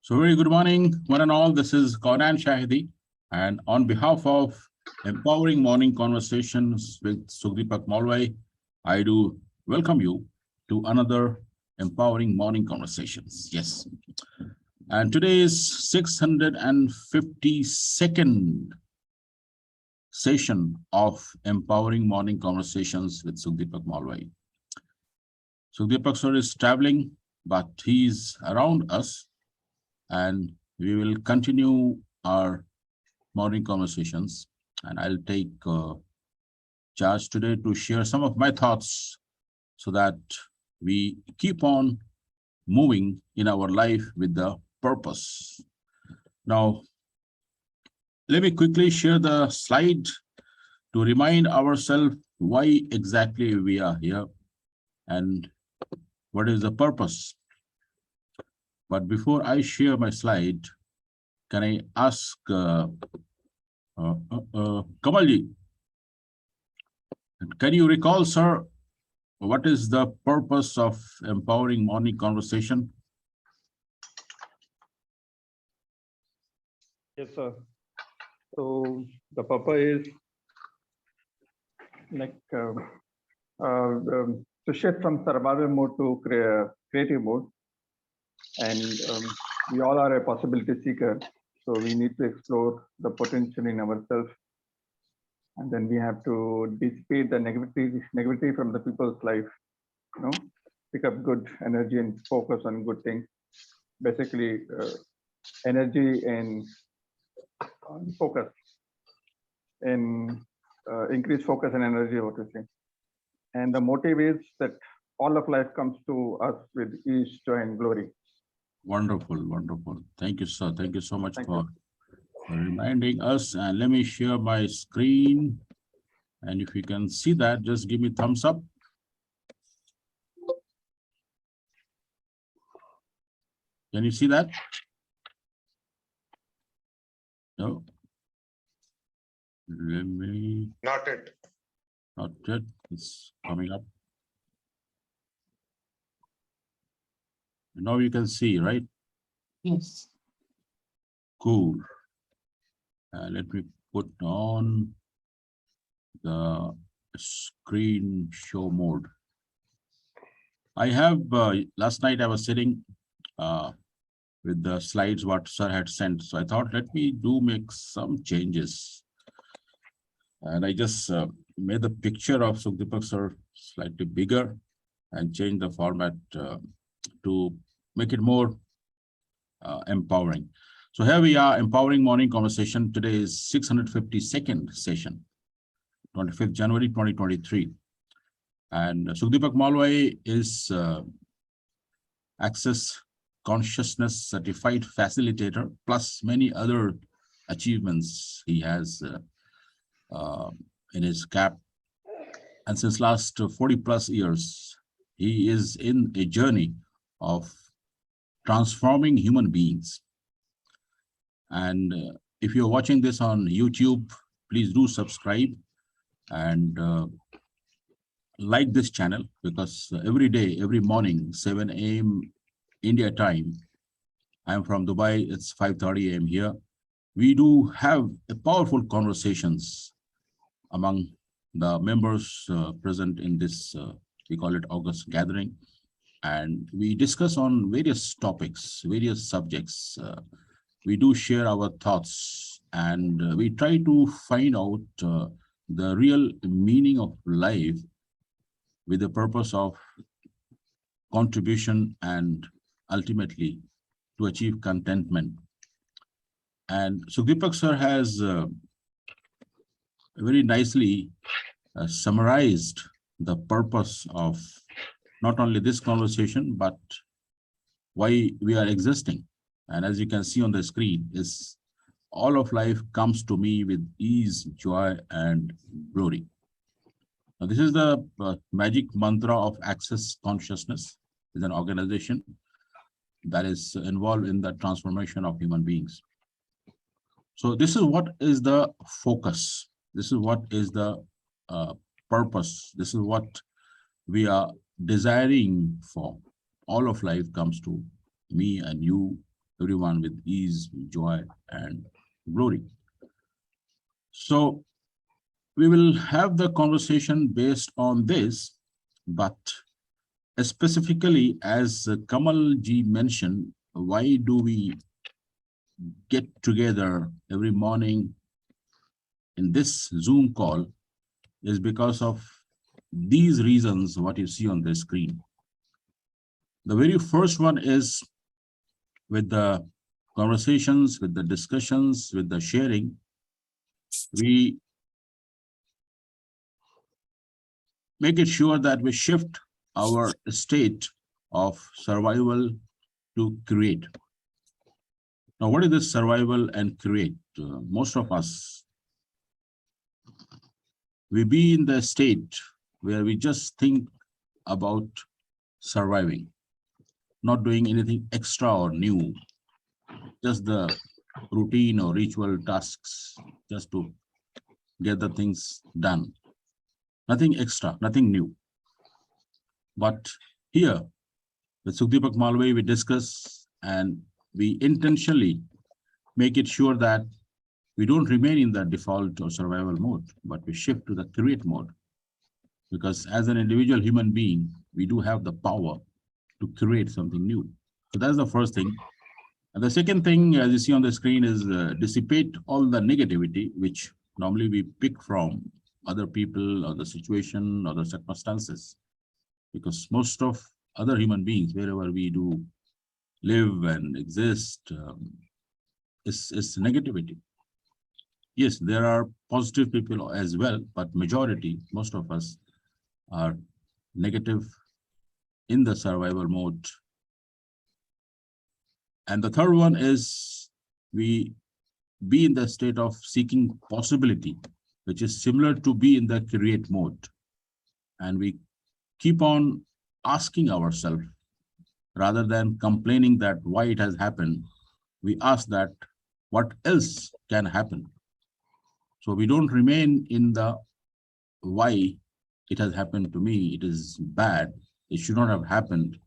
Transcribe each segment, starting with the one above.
So very good morning, one and all. This is Kaunan Shahidi, and on behalf of Empowering Morning Conversations with Sukhdeepak Malwai, I do welcome you to another Empowering Morning Conversations. Yes, and today is 652nd session of Empowering Morning Conversations with Sukhdeepak Malwai. Sukhdeepak sir is traveling, but he's around us, and we will continue our morning conversations. And I'll take charge today to share some of my thoughts so that we keep on moving in our life with the purpose. Now, let me quickly share the slide to remind ourselves why exactly we are here and what is the purpose. But before I share my slide, can I ask Kamalji, can you recall, sir, what is the purpose of Empowering Morning Conversation? Yes, sir. So the purpose is like to shift from survival mode to creative mode, and we all are a possibility seeker. So we need to explore the potential in ourselves, and then we have to dissipate the negativity from the people's life. Pick up good energy and focus on good things. Basically, energy and focus, and increase focus and energy, what you say. And the motive is that all of life comes to us with ease, joy, and glory. Wonderful, wonderful. Thank you, sir. Thank you so much for reminding us. And let me share my screen. And if you can see that, just give me thumbs up. Can you see that? No. Let me. Not it. Not yet. It's coming up. Now you can see, right? Yes. Cool. Let me put on the screen show mode. I have, last night I was sitting with the slides what sir had sent. So I thought, let me make some changes. And I just made the picture of Sukhdeepak sir slightly bigger and changed the format to make it more empowering. So here we are, Empowering Morning Conversation. Today is 652nd session, 25th January 2023. And Sukhdeepak Malwai is Access Consciousness Certified Facilitator, plus many other achievements he has in his cap. And since last 40 plus years, he is in a journey of transforming human beings. And if you're watching this on YouTube, please do subscribe and like this channel, because every day, every morning, 7 a.m. India time, I'm from Dubai, it's 5:30 a.m. here. We do have a powerful conversations among the members present in this, we call it August gathering. And we discuss on various topics, various subjects. We do share our thoughts, and we try to find out the real meaning of life with the purpose of contribution and ultimately to achieve contentment. And Sukhdeepak sir has very nicely summarized the purpose of not only this conversation, but why we are existing. And as you can see on the screen, is all of life comes to me with ease, joy, and glory. Now, this is the magic mantra of Access Consciousness. Is an organization that is involved in the transformation of human beings. So this is what is the focus. This is what is the purpose. This is what we are desiring for. All of life comes to me and you everyone with ease, joy, and glory. So we will have the conversation based on this, but specifically, as Kamal ji mentioned, why do we get together every morning in this Zoom call is because of these reasons, what you see on the screen. The very first one is with the conversations, with the discussions, with the sharing, we make it sure that we shift our state of survival to create. Now, what is this survival and create? Most of us, we be in the state where we just think about surviving, not doing anything extra or new, just the routine or ritual tasks, just to get the things done. Nothing extra, nothing new. But here, with Sukhdeepak Malviya, we discuss and we intentionally make it sure that we don't remain in the default or survival mode, but we shift to the create mode. Because as an individual human being, we do have the power to create something new. So that's the first thing. And the second thing, as you see on the screen, is dissipate all the negativity, which normally we pick from other people or the situation or the circumstances. Because most of other human beings, wherever we do live and exist, is negativity. Yes, there are positive people as well, but majority, most of us are negative in the survival mode. And the third one is we be in the state of seeking possibility, which is similar to be in the create mode. And we keep on asking ourselves, rather than complaining that why it has happened, we ask that what else can happen. So we don't remain in the why it has happened to me, it is bad, it should not have happened.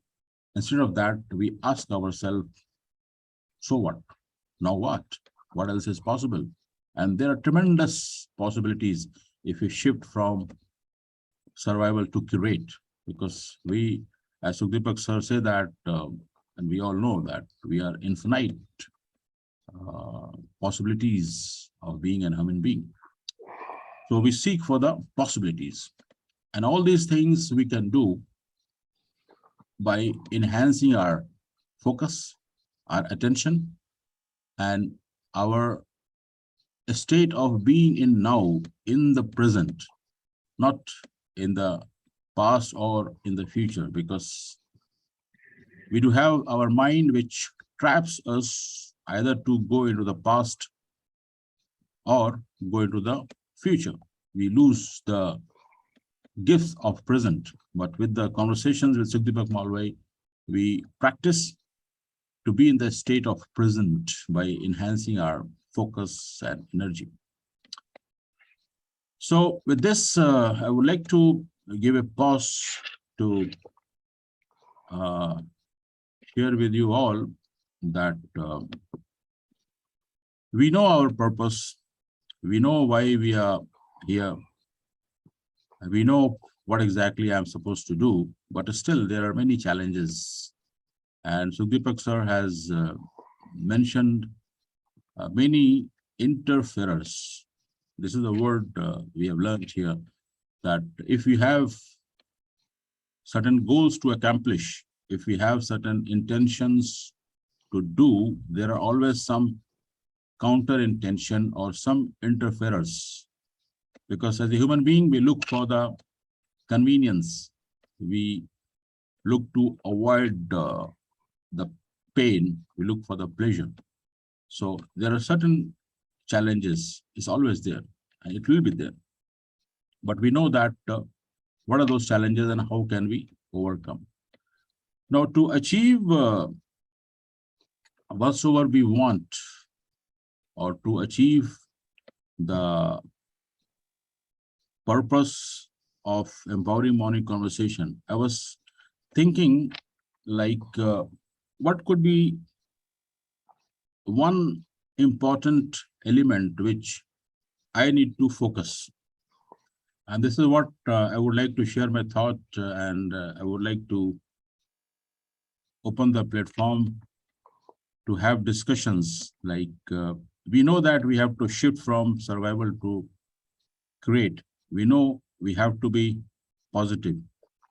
Instead of that, we ask ourselves, so what? Now what? What else is possible? And there are tremendous possibilities if we shift from survival to curate, because we, as Sukhdeepak sir say that, and we all know that we are infinite possibilities of being a human being. So we seek for the possibilities. And all these things we can do by enhancing our focus, our attention, and our state of being in now, in the present, not in the past or in the future, because we do have our mind which traps us either to go into the past or go into the future. We lose the gifts of present. But with the conversations with Sukhdeepak Malviya, we practice to be in the state of present by enhancing our focus and energy. So with this, I would like to give a pause to share with you all that we know our purpose, we know why we are here, we know what exactly I'm supposed to do, but still there are many challenges. And Sukhdeepak sir has mentioned many interferers. This is the word we have learned here, that if we have certain goals to accomplish, if we have certain intentions to do, there are always some counter intention or some interferers. Because as a human being, we look for the convenience. We look to avoid the pain. We look for the pleasure. So there are certain challenges. It's always there, and it will be there. But we know that what are those challenges and how can we overcome? Now, to achieve whatsoever we want, or to achieve the purpose of empowering morning conversation, I was thinking like what could be one important element which I need to focus. And this is what I would like to share my thought, and I would like to open the platform to have discussions. Like we know that we have to shift from survival to create. We know we have to be positive.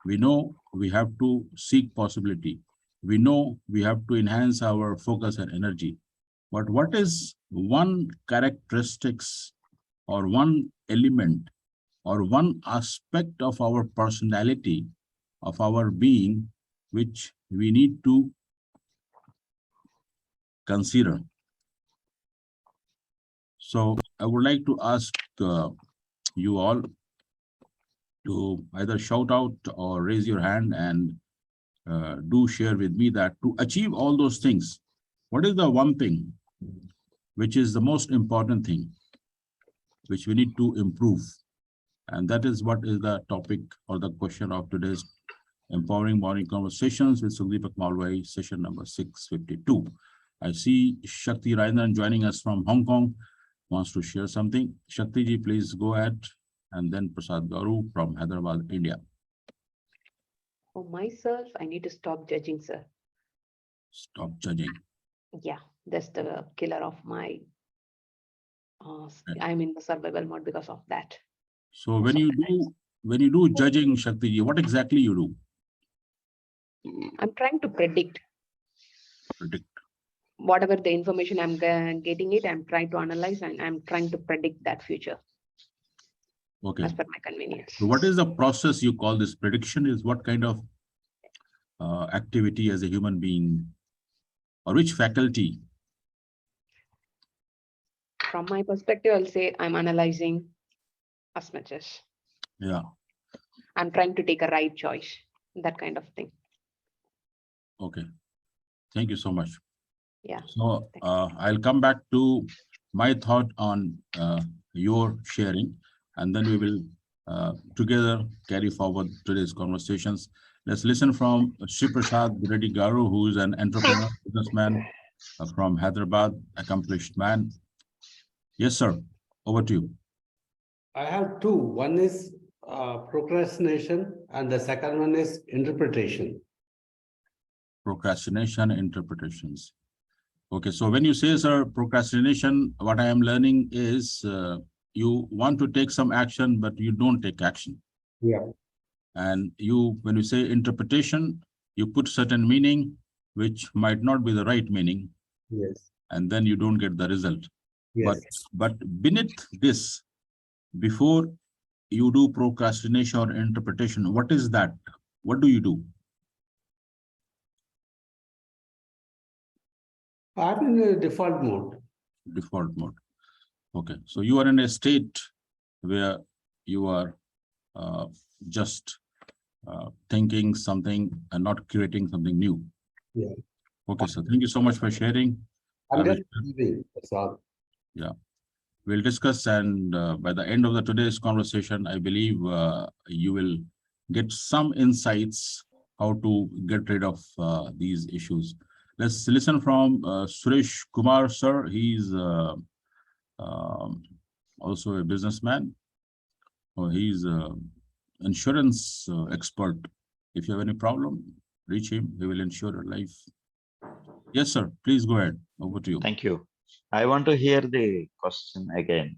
We know we have to seek possibility. We know we have to enhance our focus and energy. But what is one characteristics or one element or one aspect of our personality, of our being, which we need to consider? So I would like to ask you all to either shout out or raise your hand and do share with me that to achieve all those things, what is the one thing which is the most important thing which we need to improve? And that is what is the topic or the question of today's Empowering Morning Conversations with Sugdeepak Malwai, session number 652. I see Shakti Rainan joining us from Hong Kong, wants to share something. Shakti ji, please go ahead. And then Prasad Garu from Hyderabad, India. For myself, I need to stop judging, sir. Stop judging. Yeah, that's the killer of my. I'm in the survival mode because of that. So when you do judging, Shakti ji, what exactly you do? I'm trying to predict Predict. whatever the information I'm getting it. I'm trying to analyze and I'm trying to predict that future Okay. as per my convenience. So what is the process you call this prediction? Is what kind of activity as a human being, or which faculty? From my perspective, I'll say I'm analyzing as much as Yeah. I'm trying to take a right choice, that kind of thing. Okay. Thank you so much. Yeah. So I'll come back to my thought on your sharing, and then we will together carry forward today's conversations. Let's listen from Shri Prasad Reddy Garu, who is an entrepreneur, businessman from Hyderabad, accomplished man. Yes, sir. Over to you. I have two. One is procrastination, and the second one is interpretation. Procrastination, interpretations. Okay, so when you say, sir, procrastination, what I am learning is you want to take some action, but you don't take action. Yeah. And when you say interpretation, you put certain meaning, which might not be the right meaning. Yes. And then you don't get the result. Yes. But beneath this, before you do procrastination or interpretation, what is that? What do you do? I'm in a default mode. Default mode. Okay, so you are in a state where you are just thinking something and not creating something new. Yeah. Okay, so thank you so much for sharing. I'm just leaving. That's all. Yeah, we'll discuss, and by the end of today's conversation, I believe you will get some insights how to get rid of these issues. Let's listen from Suresh Kumar, sir. He's also a businessman. He's an insurance expert. If you have any problem, reach him. He will insure your life. Yes, sir. Please go ahead. Over to you. Thank you. I want to hear the question again.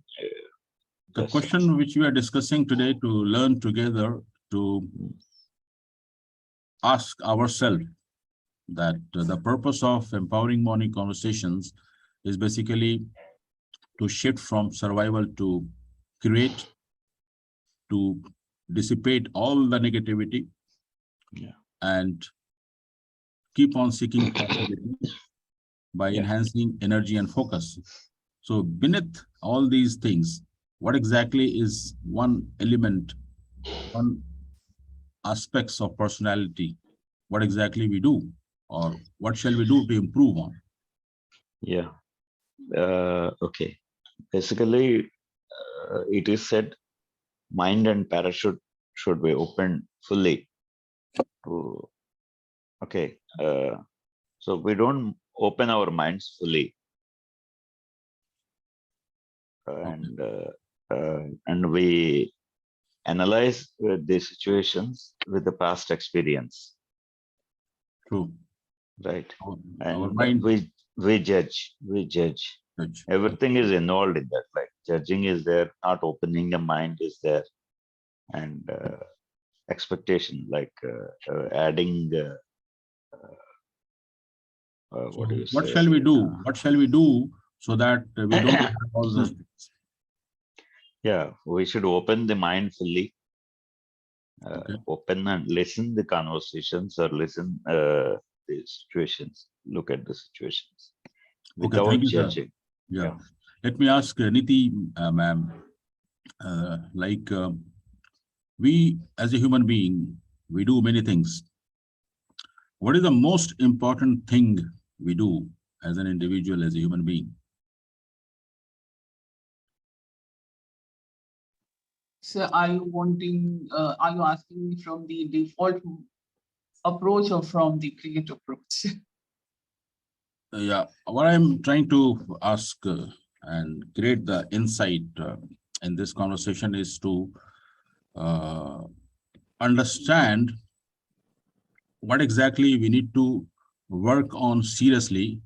The Just- question which we are discussing today to learn together to ask ourselves that the purpose of Empowering Morning Conversations is basically to shift from survival to create, to dissipate all the negativity, Yeah. and keep on seeking possibility by Yeah. enhancing energy and focus. So beneath all these things, what exactly is one element, one aspects of personality, what exactly we do, or what shall we do to improve on? Yeah. Okay. Basically, it is said mind and parachute should be opened fully. Okay. So we don't open our minds fully. and we analyze the situations with the past experience, True. right? Our And mind. we judge. Judge. Everything is involved in that. Like judging is there, not opening the mind is there, and expectation, like adding. What do you What say? shall we do? What shall we do so that we don't have all those things? Yeah, we should open the mind fully. Okay. Open and listen the conversations or listen the situations. Look at the situations Okay, without thank you, sir. judging. Yeah. Let me ask Niti, ma'am, we as a human being, we do many things. What is the most important thing we do as an individual, as a human being? So are you asking me from the default approach or from the creative approach? Yeah, what I'm trying to ask and create the insight in this conversation is to understand what exactly we need to work on seriously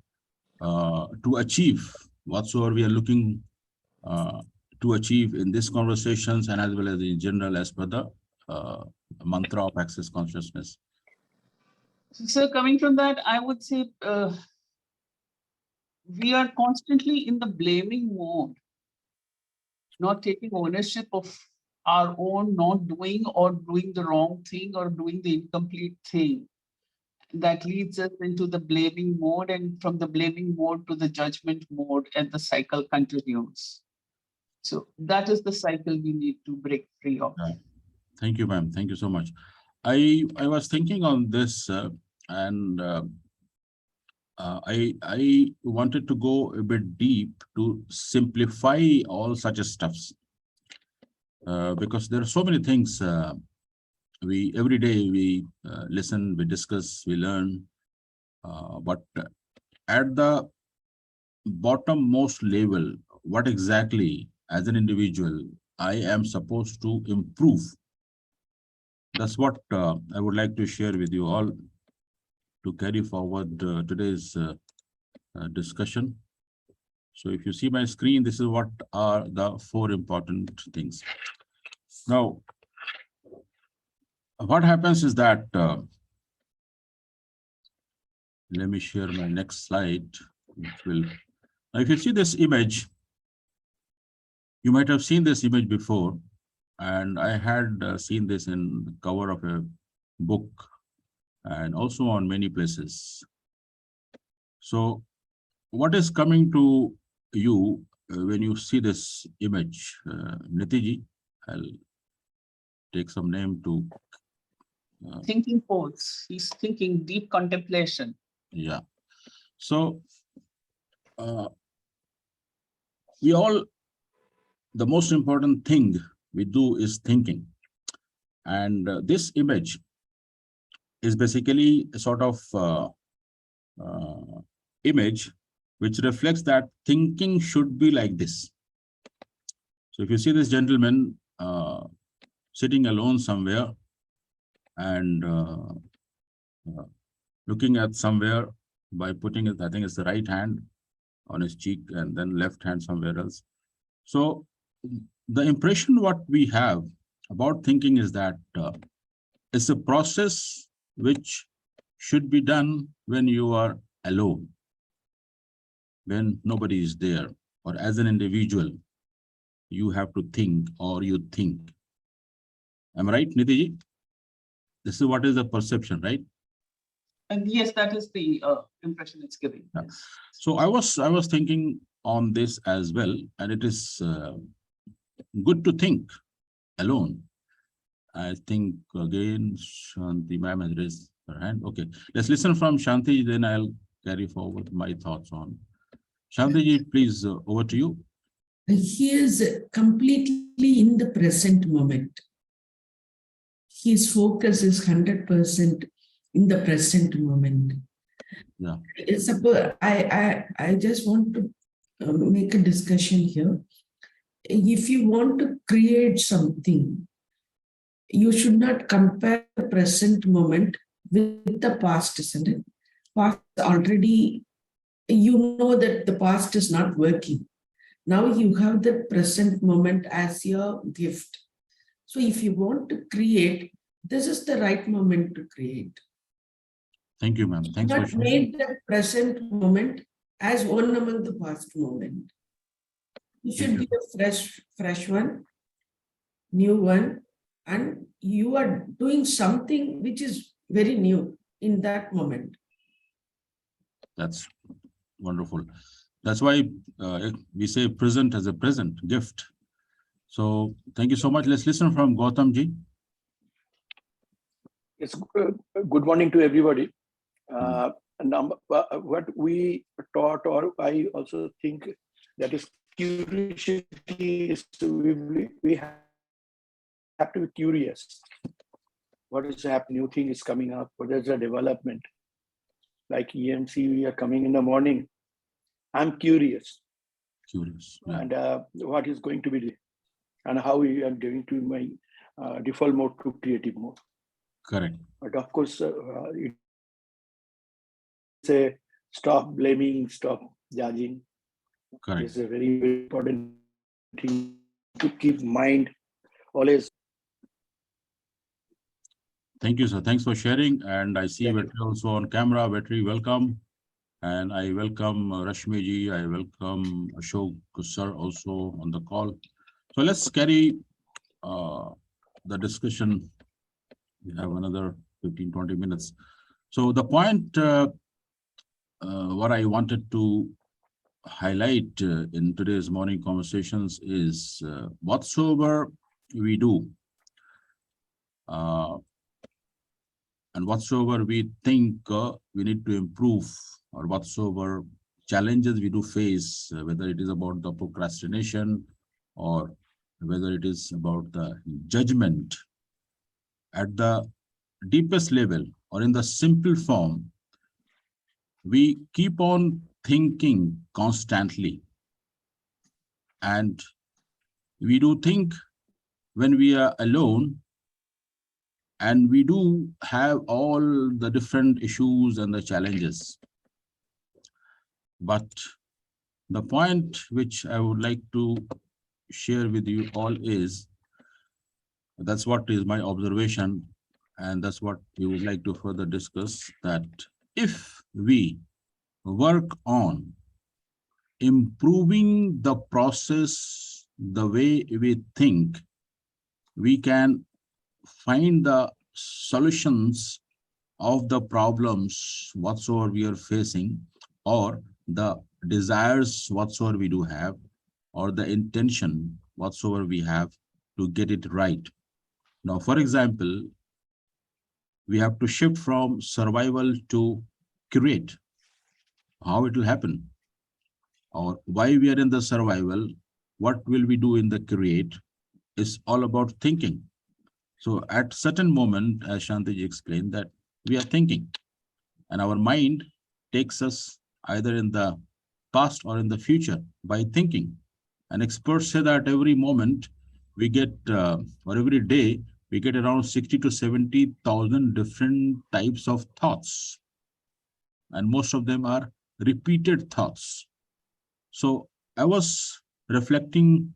to achieve whatsoever we are looking to achieve in these conversations and as well as in general as per the mantra of access consciousness. So coming from that, I would say we are constantly in the blaming mode, not taking ownership of our own not doing or doing the wrong thing or doing the incomplete thing. That leads us into the blaming mode, and from the blaming mode to the judgment mode, and the cycle continues. So that is the cycle we need to break free of. Thank you, ma'am. Thank you so much. I was thinking on this and I wanted to go a bit deep to simplify all such stuffs because there are so many things we every day we listen, we discuss, we learn, but at the bottommost level, what exactly as an individual I am supposed to improve? That's what I would like to share with you all to carry forward today's discussion. So if you see my screen, this is what are the 4 important things. Now, what happens is that, let me share my next slide, which will, now if you see this image, you might have seen this image before, and I had seen this in the cover of a book and also on many places. So what is coming to you when you see this image? Nitiji, I'll take some name to. Thinking pose, he's thinking deep contemplation. Yeah. So we all, the most important thing we do is thinking. And this image is basically a sort of image which reflects that thinking should be like this. So if you see this gentleman sitting alone somewhere and looking at somewhere by putting it, I think it's the right hand on his cheek and then left hand somewhere else. So the impression what we have about thinking is that it's a process which should be done when you are alone, when nobody is there, or as an individual, you have to think or you think. Am I right, Nitiji? This is what is the perception, right? And yes, that is the impression it's giving. Yeah. Yes. So I was thinking on this as well, and it is good to think alone. I think again, Shanti ma'am has raised her hand. Okay, let's listen from Shanti, then I'll carry forward my thoughts on. Shanti, please, over to you. He is completely in the present moment. His focus is 100% in the present moment. Yeah. Suppose I just want to make a discussion here. if you want to create something, you should not compare the present moment with the past, isn't it? Past already, you know that the past is not working. Now you have the present moment as your gift. So if you want to create, this is the right moment to create. Thank you, ma'am. Thanks for Not sharing. made the present moment as one among the past moment. It should be a fresh one, new one, and you are doing something which is very new in that moment. That's wonderful. That's why we say present as a present gift. So thank you so much. Let's listen from Gautam ji. It's good morning to everybody. What we taught, or I also think that is curiosity is we have to be curious. What is happening? New thing is coming up. What is the development? Like EMC, we are coming in the morning. I'm curious. Curious. Yeah. And what is going to be there, and how we are going to my default mode to creative mode. Correct. But of course, it's a stop blaming, stop judging. Correct. It's a very, very important thing to keep mind always. Thank you, sir. Thanks for sharing. And I see Thank you. Vetri also on camera. Vetri, welcome. And I welcome Rashmi ji. I welcome Ashok sir also on the call. So let's carry the discussion. We have another 15-20 minutes. So the point what I wanted to highlight in today's morning conversations is whatsoever we do and whatsoever we think we need to improve, or whatsoever challenges we do face, whether it is about the procrastination or whether it is about the judgment, at the deepest level or in the simple form, we keep on thinking constantly. And we do think when we are alone, and we do have all the different issues and the challenges. But the point which I would like to share with you all is, that's what is my observation, and that's what we would like to further discuss, that if we work on improving the process, the way we think, we can find the solutions of the problems whatsoever we are facing, or the desires whatsoever we do have, or the intention whatsoever we have to get it right. Now, for example, we have to shift from survival to create. How it will happen, or why we are in the survival, what will we do in the create, is all about thinking. So at certain moment, as Shantiji explained, that we are thinking, and our mind takes us either in the past or in the future by thinking. And experts say that every moment we get, or every day, we get around 60 to 70,000 different types of thoughts. And most of them are repeated thoughts. So I was reflecting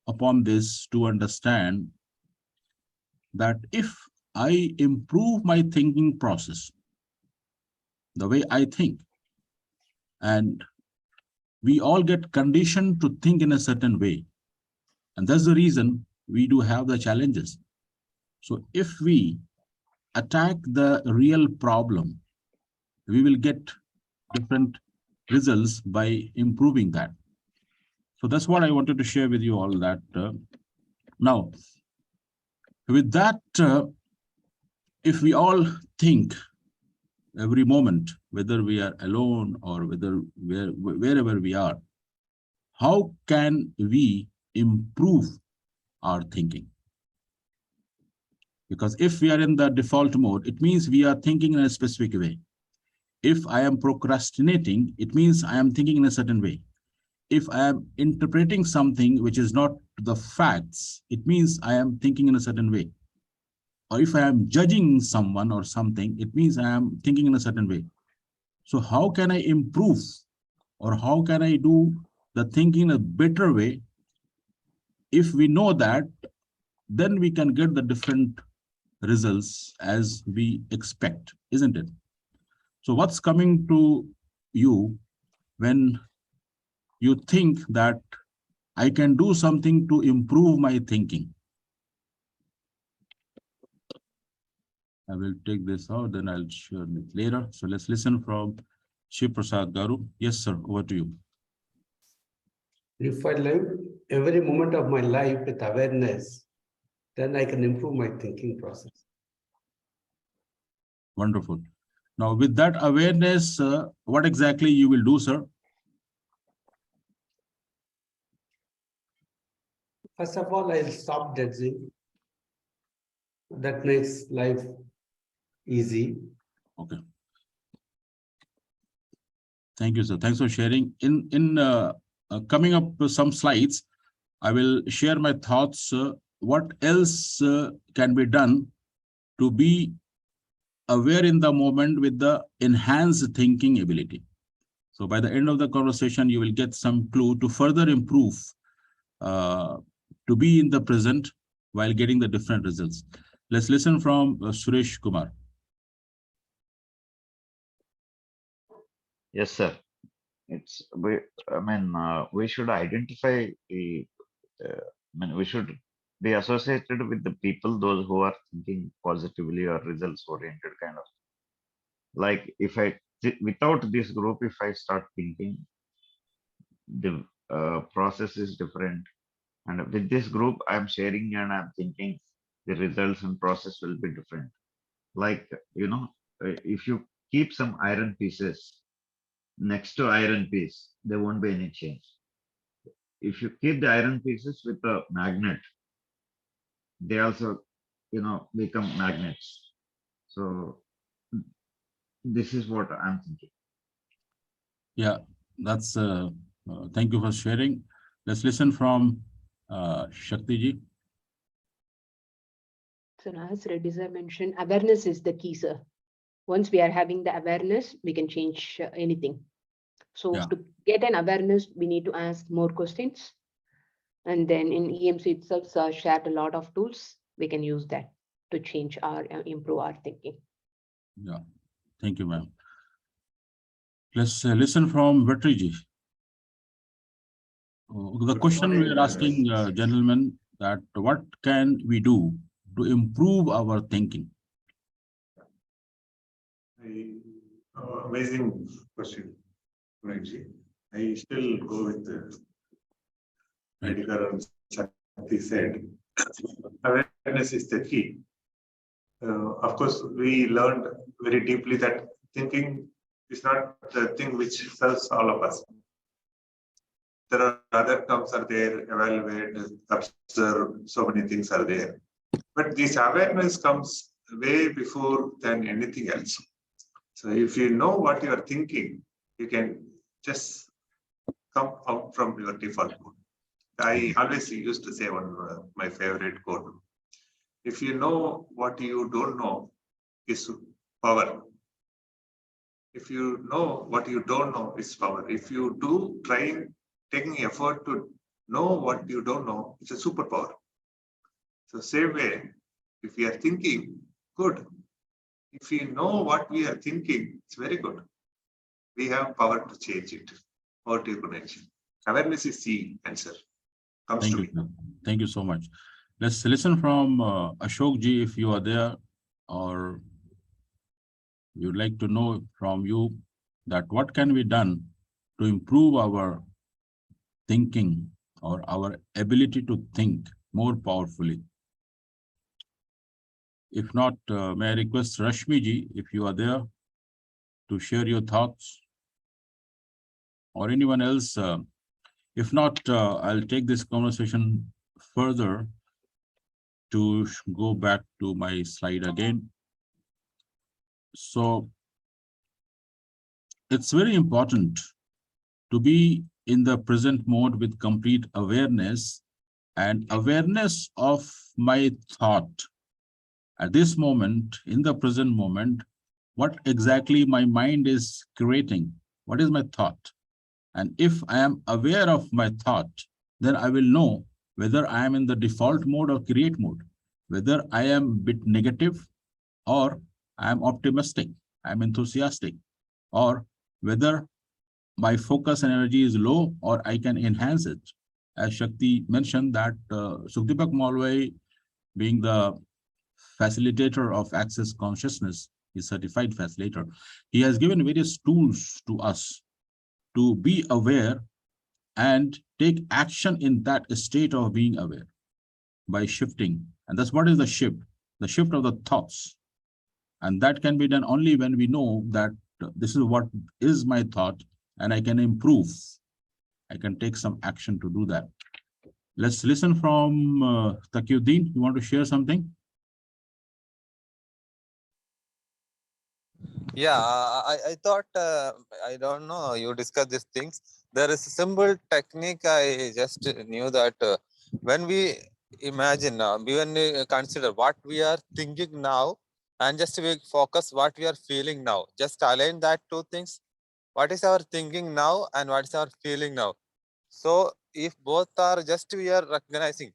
upon this to understand that if I improve my thinking process, the way I think, and we all get conditioned to think in a certain way, and that's the reason we do have the challenges. So if we attack the real problem, we will get different results by improving that. So that's what I wanted to share with you all, that now with that, if we all think every moment, whether we are alone or wherever we are, how can we improve our thinking? Because if we are in the default mode, it means we are thinking in a specific way. If I am procrastinating, it means I am thinking in a certain way. if I am interpreting something which is not the facts, it means I am thinking in a certain way. Or if I am judging someone or something, it means I am thinking in a certain way. So how can I improve, or how can I do the thinking in a better way? If we know that, then we can get the different results as we expect, isn't it? So what's coming to you when you think that I can do something to improve my thinking? I will take this out, then I'll share it later. So let's listen from Shiv Prasad Garu. Yes, sir, over to you. If I live every moment of my life with awareness, then I can improve my thinking process. Wonderful. Now, with that awareness, what exactly you will do, sir? First of all, I'll stop judging. That makes life easy. Okay. Thank you, sir. Thanks for sharing. Coming up with some slides, I will share my thoughts. What else can be done to be aware in the moment with the enhanced thinking ability? So by the end of the conversation, you will get some clue to further improve, to be in the present while getting the different results. Let's listen from Suresh Kumar. Yes, sir. We should identify the, we should be associated with the people, those who are thinking positively or results oriented kind of. Like if without this group, if I start thinking, the process is different. And with this group, I'm sharing and I'm thinking, the results and process will be different. Like, if you keep some iron pieces next to iron piece, there won't be any change. If you keep the iron pieces with a magnet, they also, become magnets. So this is what I'm thinking. Yeah, that's thank you for sharing. Let's listen from Shakti ji. So as Reddy sir mentioned, awareness is the key, sir. Once we are having the awareness, we can change anything. So Yeah. to get an awareness, we need to ask more questions. And then in EMC itself, shared a lot of tools. We can use that to change our, improve our thinking. Yeah, thank you, ma'am. Let's listen from Vetri ji. The question we are asking, gentlemen, that what can we do to improve our thinking? Amazing question, Raji. I still go with the medical Shakti said. Awareness is the key. Of course, we learned very deeply that thinking is not the thing which serves all of us. There are other terms are there, evaluate, observe, so many things are there. But this awareness comes way before than anything else. So if you know what you are thinking, you can just come out from your default mode. I always used to say one my favorite quote. If you know what you don't know is power. If you know what you don't know is power. If you do taking effort to know what you don't know, it's a superpower. So same way, if we are thinking, good. If we know what we are thinking, it's very good. We have power to change it. Or to connection. Awareness is the answer. Comes Thank to you, me. sir. Thank you so much. Let's listen from Ashok ji, if you are there, or we would like to know from you that what can be done to improve our thinking or our ability to think more powerfully. If not, may I request Rashmi ji, if you are there, to share your thoughts, or anyone else. If not, I'll take this conversation further to go back to my slide again. So it's very important to be in the present mode with complete awareness and awareness of my thought. At this moment, in the present moment, what exactly my mind is creating? What is my thought? And if I am aware of my thought, then I will know whether I am in the default mode or create mode, whether I am a bit negative or I am optimistic, I am enthusiastic, or whether my focus and energy is low or I can enhance it. As Shakti mentioned that Sukhdeepak Malwai, being the facilitator of Access Consciousness, is certified facilitator, he has given various tools to us to be aware and take action in that state of being aware by shifting. And that's what is the shift of the thoughts. And that can be done only when we know that this is what is my thought and I can improve. I can take some action to do that. Let's listen from Taqiyuddin. You want to share something? Yeah, I thought, I don't know, you discuss these things. There is a simple technique I just knew that when we imagine, when we consider what we are thinking now, and just we focus what we are feeling now, just align that two things. What is our thinking now and what is our feeling now? So if both are just we are recognizing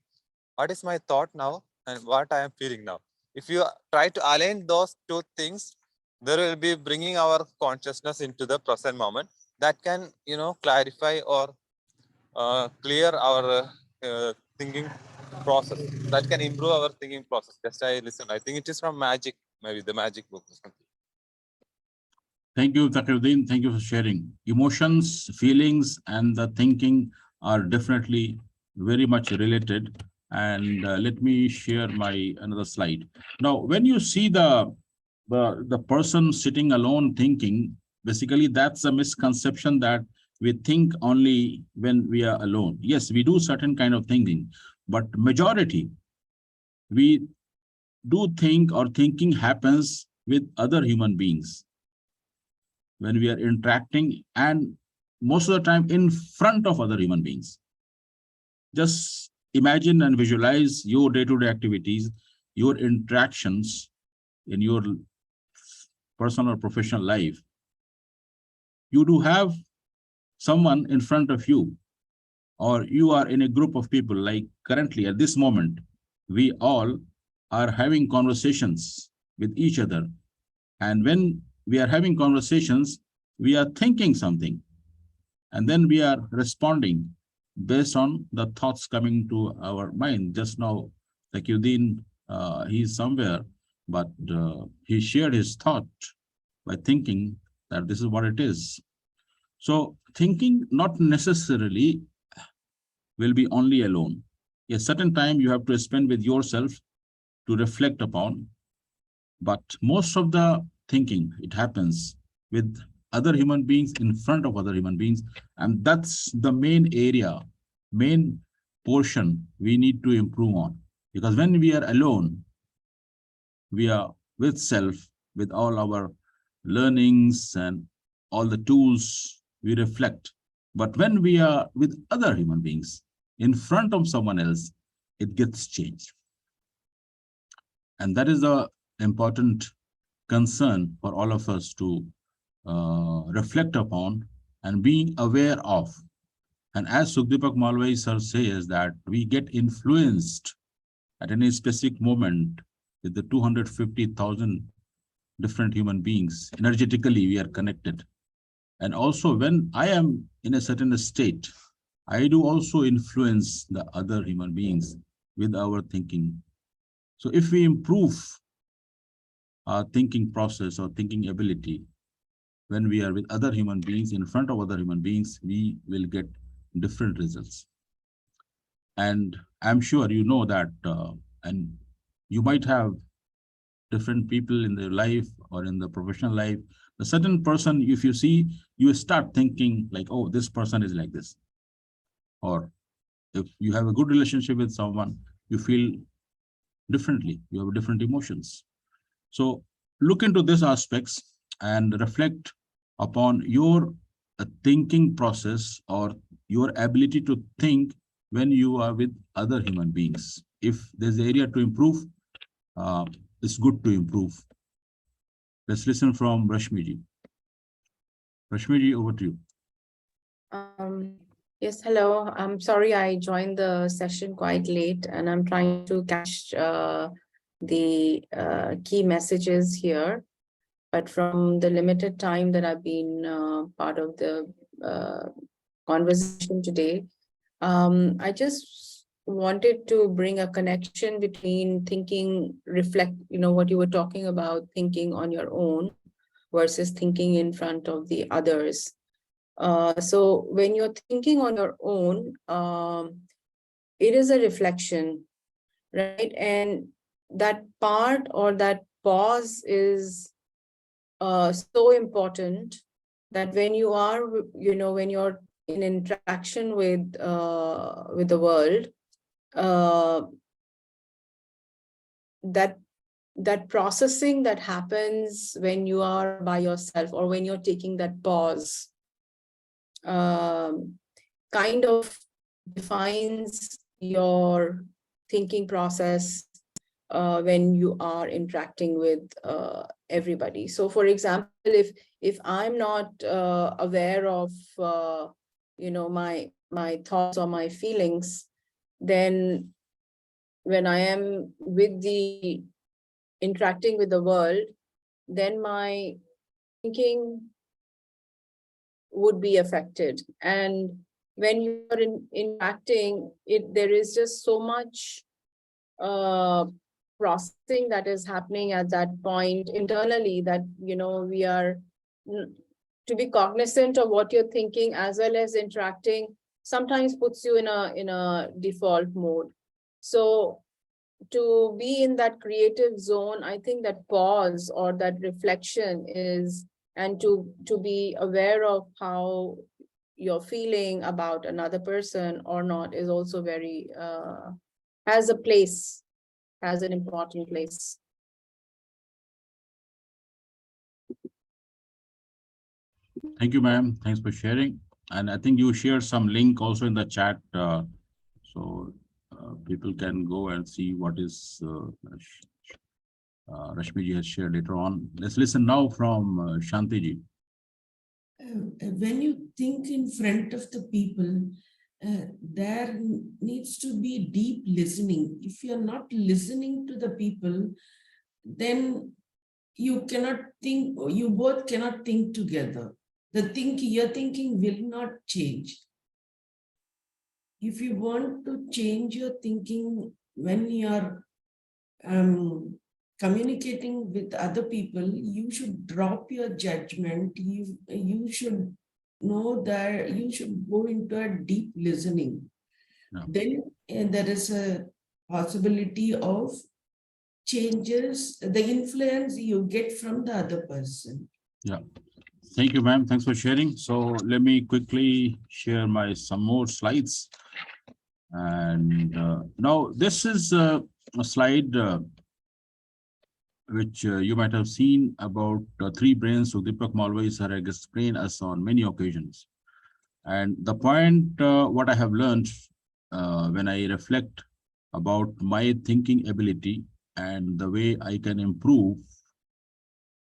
what is my thought now and what I am feeling now. If you try to align those two things, there will be bringing our consciousness into the present moment that can, clarify or clear our thinking process. That can improve our thinking process. Just I listen. I think it is from Magic, maybe the Magic book or something. Thank you, Taqiyuddin. Thank you for sharing. Emotions, feelings, and the thinking are definitely very much related. And let me share my another slide. Now, when you see the person sitting alone thinking, basically that's a misconception that we think only when we are alone. Yes, we do certain kind of thinking, but majority we do think, or thinking happens with other human beings when we are interacting, and most of the time in front of other human beings. Just imagine and visualize your day-to-day activities, your interactions in your personal or professional life. You do have someone in front of you, or you are in a group of people, like currently at this moment, we all are having conversations with each other. And when we are having conversations, we are thinking something, and then we are responding based on the thoughts coming to our mind. Just now, Taqiyuddin, he's somewhere, but he shared his thought by thinking that this is what it is. So thinking not necessarily will be only alone. A certain time you have to spend with yourself to reflect upon, but most of the thinking, it happens with other human beings, in front of other human beings, and that's the main area, main portion we need to improve on. Because when we are alone, we are with self, with all our learnings and all the tools, we reflect. But when we are with other human beings, in front of someone else, it gets changed. And that is the important concern for all of us to reflect upon and being aware of. And as Sukhdeepak Malwai sir says, that we get influenced at any specific moment with the 250,000 different human beings. Energetically, we are connected. And also when I am in a certain state, I do also influence the other human beings with our thinking. So if we improve our thinking process or thinking ability, when we are with other human beings, in front of other human beings, we will get different results. And I'm sure you know that, and you might have different people in their life or in the professional life. A certain person, if you see, you start thinking like, oh, this person is like this. Or if you have a good relationship with someone, you feel differently, you have different emotions. So look into these aspects and reflect upon your thinking process or your ability to think when you are with other human beings. If there's area to improve, it's good to improve. Let's listen from Rashmiji. Rashmiji, over to you. Yes, hello. I'm sorry I joined the session quite late and I'm trying to catch the key messages here. But from the limited time that I've been part of the conversation today, I just wanted to bring a connection between thinking, what you were talking about, thinking on your own versus thinking in front of the others. So when you're thinking on your own, it is a reflection, right? And that part or that pause is so important that when you are, when you're in interaction with the world, that processing that happens when you are by yourself or when you're taking that pause kind of defines your thinking process when you are interacting with everybody. So for example, if I'm not aware of my thoughts or my feelings, then when I am with the interacting with the world, then my thinking would be affected. And when you're interacting, there is just so much processing that is happening at that point internally that we are to be cognizant of what you're thinking as well as interacting sometimes puts you in a default mode. So to be in that creative zone, I think that pause or that reflection is, and to be aware of how you're feeling about another person or not is also very has a place, has an important place. Thank you, ma'am. Thanks for sharing. And I think you shared some link also in the chat, so people can go and see what is Rashmiji has shared later on. Let's listen now from Shantiji. When you think in front of the people, there needs to be deep listening. If you're not listening to the people, then you cannot think, you both cannot think together. Your thinking will not change. If you want to change your thinking when you are communicating with other people, you should drop your judgment. You should know that you should go into a deep listening. Yeah. Then there is a possibility of changes, the influence you get from the other person. Yeah. Thank you, ma'am. Thanks for sharing. So let me quickly share some more slides. And now this is a slide which you might have seen about three brains. So Deepak Malviya sir has explained us on many occasions. And the point, what I have learned when I reflect about my thinking ability and the way I can improve,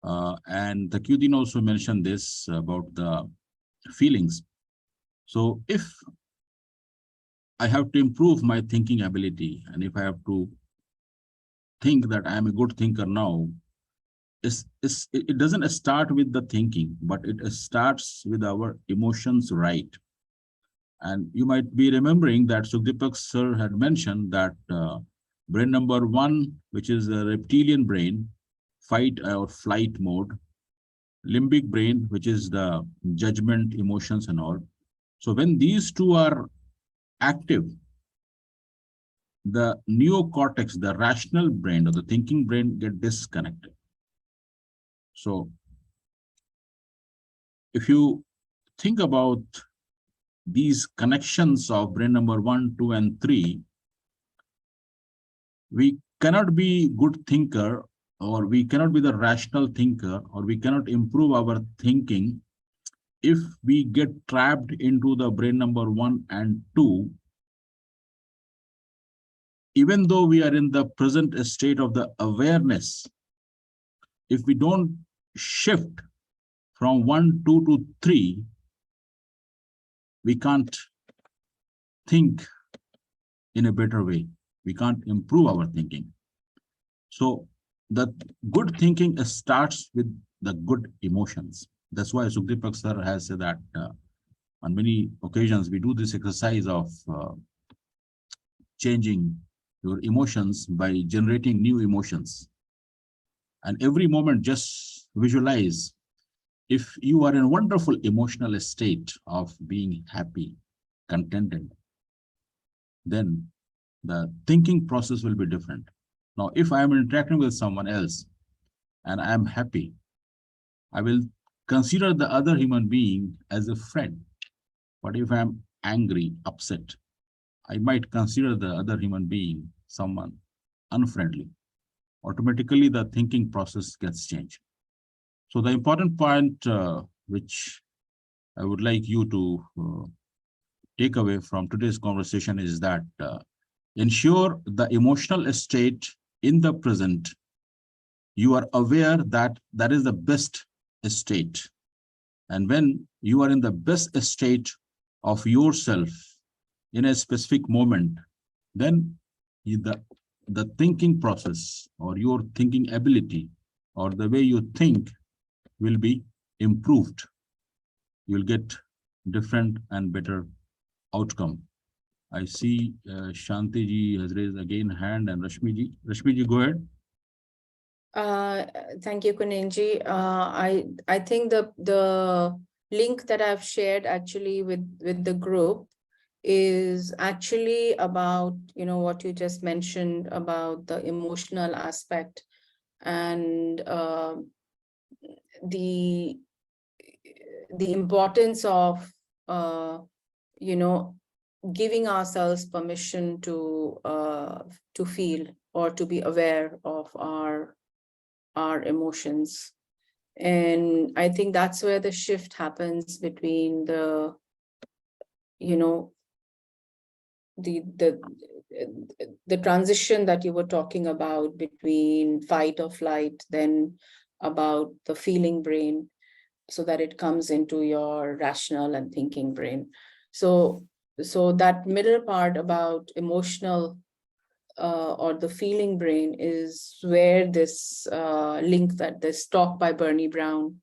and the Kyudin also mentioned this about the feelings. So if I have to improve my thinking ability, and if I have to think that I am a good thinker now, it doesn't start with the thinking, but it starts with our emotions, right? And you might be remembering that Sukhdeepak sir had mentioned that brain number 1, which is the reptilian brain, fight or flight mode, limbic brain, which is the judgment, emotions and all. So when these two are active, the neocortex, the rational brain or the thinking brain, get disconnected. So if you think about these connections of brain number 1, 2, and 3, we cannot be good thinker, or we cannot be the rational thinker, or we cannot improve our thinking if we get trapped into the brain number 1 and 2, even though we are in the present state of the awareness, if we don't shift from 1, 2 to 3, we can't think in a better way. We can't improve our thinking. So the good thinking starts with the good emotions. That's why Sukhdeepak sir has said that on many occasions we do this exercise of changing your emotions by generating new emotions. And every moment just visualize, if you are in a wonderful emotional state of being happy, contented, then the thinking process will be different. Now, if I am interacting with someone else and I am happy, I will consider the other human being as a friend. But if I am angry, upset, I might consider the other human being someone unfriendly. Automatically, the thinking process gets changed. So the important point which I would like you to take away from today's conversation is that ensure the emotional state in the present. You are aware that that is the best state. And when you are in the best state of yourself in a specific moment, then the thinking process or your thinking ability or the way you think will be improved. You'll get different and better outcome. I see Shanti ji has raised again hand, and Rashmi ji. Rashmi ji, go ahead. Thank you, Kunenji. I think the link that I've shared actually with the group is actually about, you know, what you just mentioned about the emotional aspect and the importance of you know, giving ourselves permission to feel or to be aware of our emotions. And I think that's where the shift happens between the, you know, the transition that you were talking about between fight or flight, then about the feeling brain, so that it comes into your rational and thinking brain. So that middle part about emotional or the feeling brain is where this link, that this talk by Bernie Brown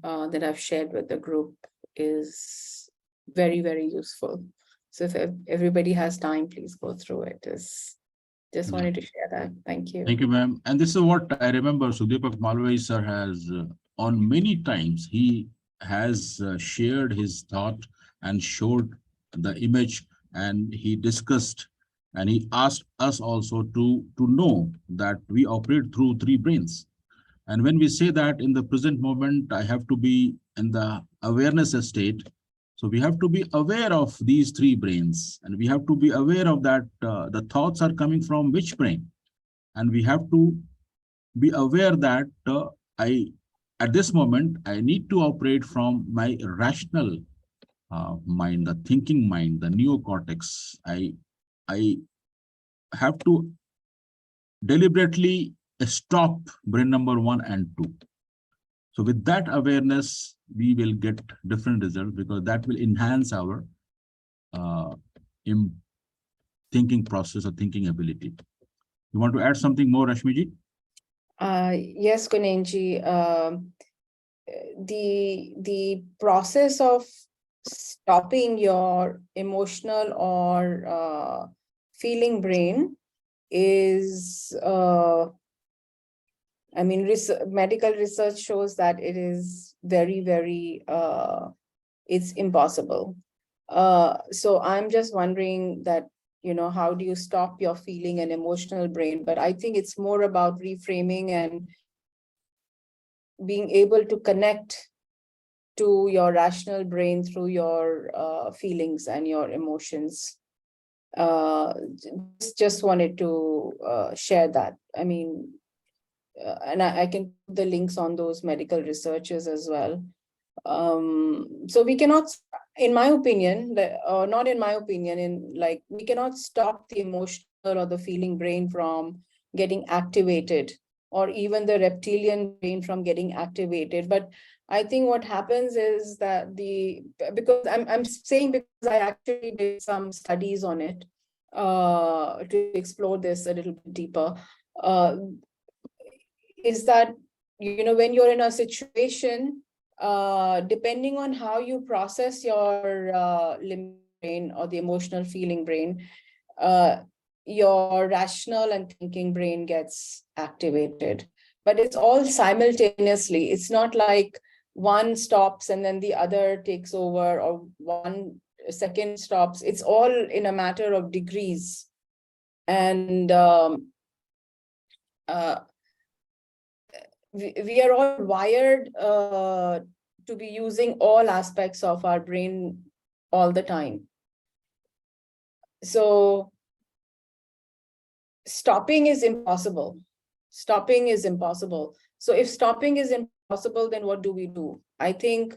that I've shared with the group is very, very useful. So if everybody has time, please go through it. Just wanted to share that. Thank you. Thank you, ma'am. And this is what I remember Sukhdeepak Malviya sir has on many times, he has shared his thought and showed the image, and he discussed and he asked us also to know that we operate through 3 brains. And when we say that in the present moment, I have to be in the awareness state. So we have to be aware of these 3 brains, and we have to be aware of that the thoughts are coming from which brain. And we have to be aware that at this moment, I need to operate from my rational mind, the thinking mind, the neocortex. I have to deliberately stop brain number 1 and 2. So with that awareness, we will get different results, because that will enhance our thinking process or thinking ability. You want to add something more, Rashmi ji? Yes, Kunenji. The process of stopping your emotional or feeling brain is, I mean, medical research shows that it is very, very, it's impossible. So I'm just wondering that, you know, how do you stop your feeling and emotional brain? But I think it's more about reframing and being able to connect to your rational brain through your feelings and your emotions. Just wanted to share that. I mean, and I can put the links on those medical researches as well. So we cannot, in my opinion, not in my opinion, we cannot stop the emotional or the feeling brain from getting activated, or even the reptilian brain from getting activated. But I think what happens is that because I'm saying, because I actually did some studies on it to explore this a little bit deeper, is that, when you're in a situation, depending on how you process your limbic brain or the emotional feeling brain, your rational and thinking brain gets activated. But it's all simultaneously. It's not like one stops and then the other takes over, or 1 second stops. It's all in a matter of degrees. And we are all wired to be using all aspects of our brain all the time. So stopping is impossible. Stopping is impossible. So if stopping is impossible, then what do we do? I think,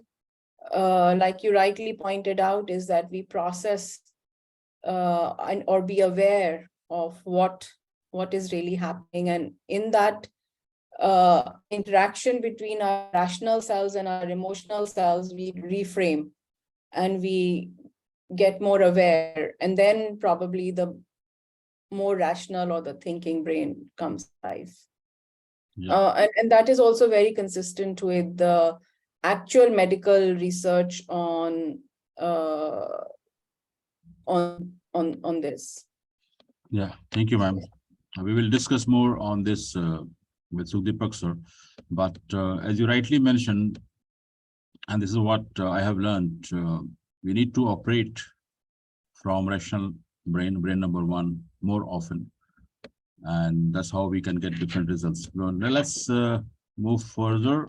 like you rightly pointed out, is that we process or be aware of what is really happening. And in that interaction between our rational selves and our emotional selves, we reframe and we get more aware, and then probably the more rational or the thinking brain comes alive. And that is also very consistent with the actual medical research on this. Yeah, thank you, ma'am. We will discuss more on this with Sukdeepak sir. But as you rightly mentioned, and this is what I have learned, we need to operate from rational brain number 1 more often. And that's how we can get different results. Now, let's move further.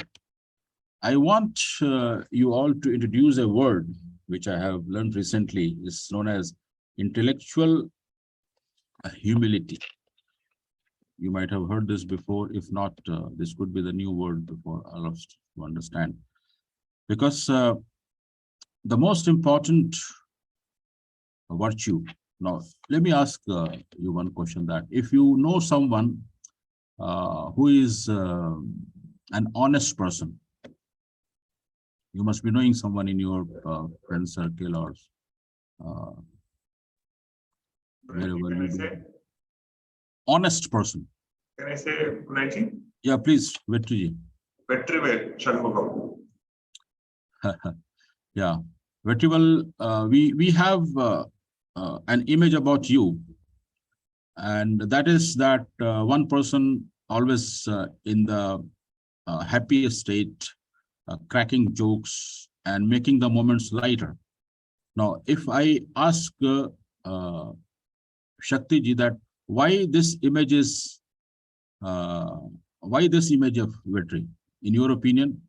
I want you all to introduce a word which I have learned recently. It's known as intellectual humility. You might have heard this before. If not, this could be the new word for all of us to understand. Because the most important virtue. Now, let me ask you one question, that if you know someone who is an honest person, you must be knowing someone in your friend circle or wherever Can I you say? do. Honest person. Can I say, Punayji? Yeah, please, Vetriji. Vetrivel Shanmugam. Yeah, Vetrivel, we have an image about you, and that is that one person always in the happiest state, cracking jokes and making the moments lighter. Now, if I ask Shakti ji that why this image of Vetri, in your opinion?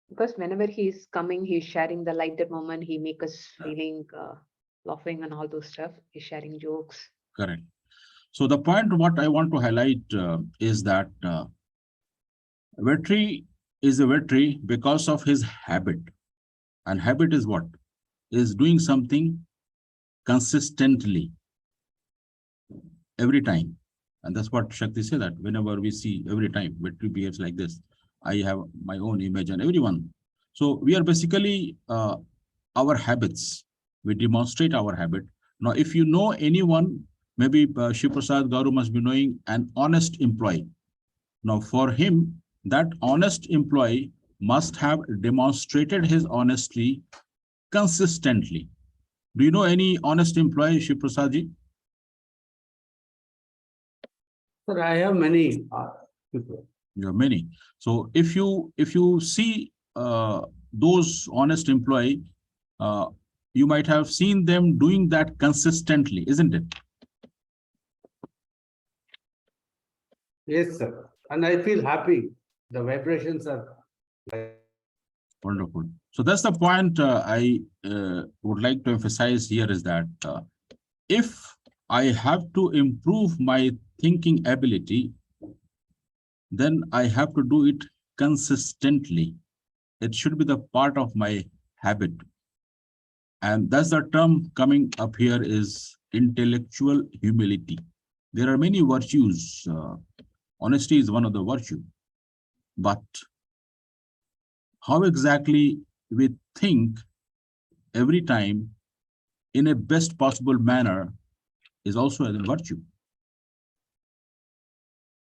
Because whenever he's coming, he's sharing the lighter moment. He make us feeling laughing and all those stuff. He's sharing jokes. Correct. So the point what I want to highlight is that Vetri is a Vetri because of his habit. And habit is what? Is doing something consistently every time. And that's what Shakti said, that whenever we see every time Vetri behaves like this, I have my own image and everyone. So we are basically our habits. We demonstrate our habit. Now, if you know anyone, maybe Shiv Prasad Garu must be knowing an honest employee. Now, for him, that honest employee must have demonstrated his honesty consistently. Do you know any honest employee, Shiv Prasad ji? Sir, I have many people. You have many. So if you see those honest employee, you might have seen them doing that consistently, isn't it? Yes, sir. And I feel happy. The vibrations are wonderful. So that's the point I would like to emphasize here, is that if I have to improve my thinking ability, then I have to do it consistently. It should be the part of my habit. And that's the term coming up here is intellectual humility. There are many virtues. Honesty is one of the virtues. But how exactly we think every time in a best possible manner is also a virtue.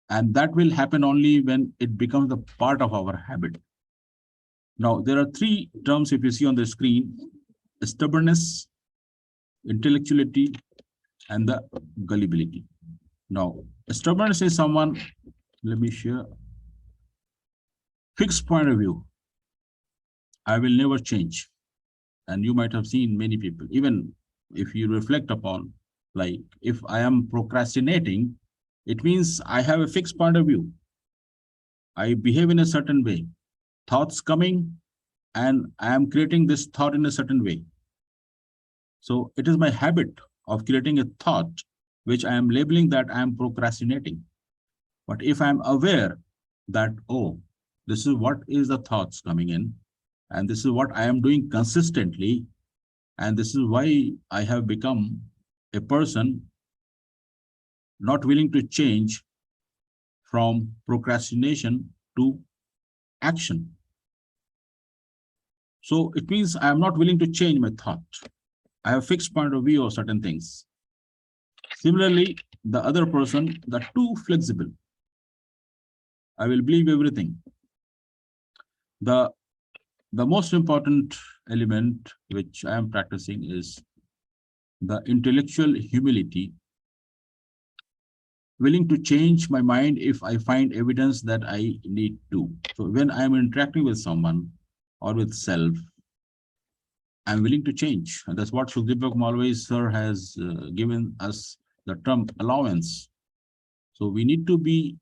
And that will happen only when it becomes the part of our habit. Now, there are three terms if you see on the screen: stubbornness, intellectuality, and the gullibility. Now, stubbornness is someone, let me share, fixed point of view. I will never change. And you might have seen many people, even if you reflect upon, like if I am procrastinating, it means I have a fixed point of view. I behave in a certain way. Thoughts coming, and I am creating this thought in a certain way. So it is my habit of creating a thought, which I am labeling that I am procrastinating. But if I am aware that, oh, this is what is the thoughts coming in, and this is what I am doing consistently, and this is why I have become a person not willing to change from procrastination to action. So it means I am not willing to change my thought. I have a fixed point of view of certain things. Similarly, the other person, the too flexible. I will believe everything. The most important element which I am practicing is the intellectual humility, willing to change my mind if I find evidence that I need to. So when I am interacting with someone or with self, I'm willing to change. And that's what Shukdeep Malviya sir has given us the term allowance. So we need to be